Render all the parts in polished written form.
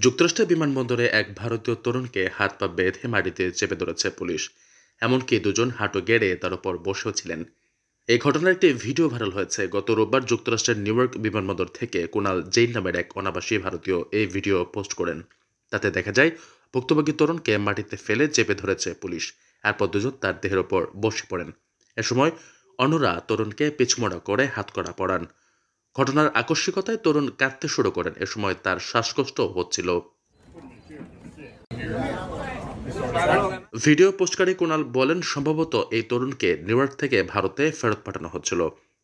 যুক্তরাষ্ট্রের বিমানবন্দরে এক ভারতীয় তরুণকে হাত পা বেঁধে মাটিতে চেপে ধরেছে পুলিশ। এমনকি দুজন হাঁটু গেড়ে তার উপর বসেও ছিলেন। এই ঘটনার একটি ভিডিও ভাইরাল হয়েছে। গত রোববার যুক্তরাষ্ট্রের নিউ ইয়র্ক বিমানবন্দর থেকে কুনাল জেইন নামের এক অনাবাসী ভারতীয় এই ভিডিও পোস্ট করেন। তাতে দেখা যায় ভুক্তভোগী তরুণকে মাটিতে ফেলে চেপে ধরেছে পুলিশ। এরপর দুজন তার দেহের ওপর বসে পড়েন। এ সময় অন্যরা তরুণকে পিছমোড়া করে হাতকড়া পরান। ঘটনার আকস্মিকতায় তরুণ কাঁদতে শুরু করেন। এ সময় তার শ্বাসকষ্ট হচ্ছিল। ভিডিও পোস্টকারী কুনাল বলেন, সম্ভবত এই তরুণকে নিউ ইয়র্ক থেকে ভারতে ফেরত পাঠানো হচ্ছিল।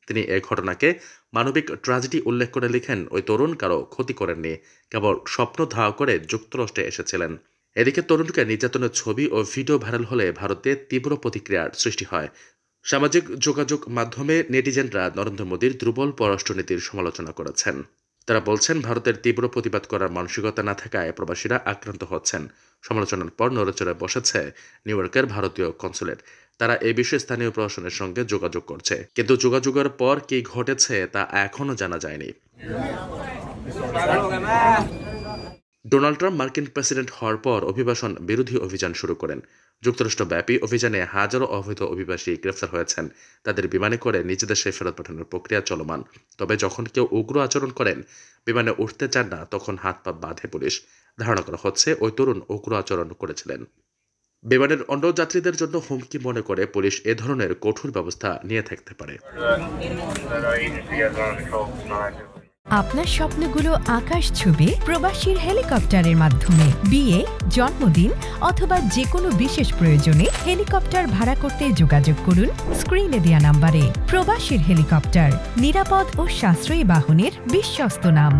তিনি এই ঘটনাকে মানবিক ট্র্যাজেডি উল্লেখ করে লিখেন, ওই তরুণ কারো ক্ষতি করেননি, কেবল স্বপ্ন ধাওয়া করে যুক্তরাষ্ট্রে এসেছিলেন। এদিকে তরুণকে নির্যাতনের ছবি ও ভিডিও ভাইরাল হলে ভারতে তীব্র প্রতিক্রিয়ার সৃষ্টি হয়। সামাজিক যোগাযোগ মাধ্যমে নেটিজেনরা নরেন্দ্র মোদীর দুর্বল পররাষ্ট্রনীতির সমালোচনা করেছেন। তারা বলছেন, ভারতের তীব্র প্রতিবাদ করার মানসিকতা না থাকায় প্রবাসীরা আক্রান্ত হচ্ছেন। সমালোচনার পর নড়েচড়ে বসেছে নিউ ইয়র্কের ভারতীয় কনসুলেট। তারা এই বিষয়ে স্থানীয় প্রশাসনের সঙ্গে যোগাযোগ করছে, কিন্তু যোগাযোগের পর কি ঘটেছে তা এখনও জানা যায়নি। ডোনাল্ড ট্রাম্প মার্কিন প্রেসিডেন্ট হওয়ার পর অভিবাসন বিরোধী অভিযান শুরু করেন। যুক্তরাষ্ট্রব্যাপী অভিযানে হাজারো অবৈধ অভিবাসী গ্রেফতার হয়েছেন। তাদের বিমানে করে নিজ দেশে ফেরত পাঠানোর প্রক্রিয়া চলমান। তবে যখন কেউ উগ্র আচরণ করেন, বিমানে উঠতে চান না, তখন হাত পা বাঁধে পুলিশ। ধারণা করা হচ্ছে ওই তরুণ উগ্র আচরণ করেছিলেন। বিমানের অন্য যাত্রীদের জন্য হুমকি মনে করে পুলিশ এ ধরনের কঠোর ব্যবস্থা নিয়ে থাকতে পারে। আপনার স্বপ্নগুলো আকাশ ছুবে প্রবাসীর হেলিকপ্টারের মাধ্যমে। বিয়ে, জন্মদিন অথবা যে কোনো বিশেষ প্রয়োজনে হেলিকপ্টার ভাড়া করতে যোগাযোগ করুন স্ক্রিনে দেয়া নাম্বারে। প্রবাসীর হেলিকপ্টার, নিরাপদ ও সাশ্রয়ী বাহনের বিশ্বস্ত নাম।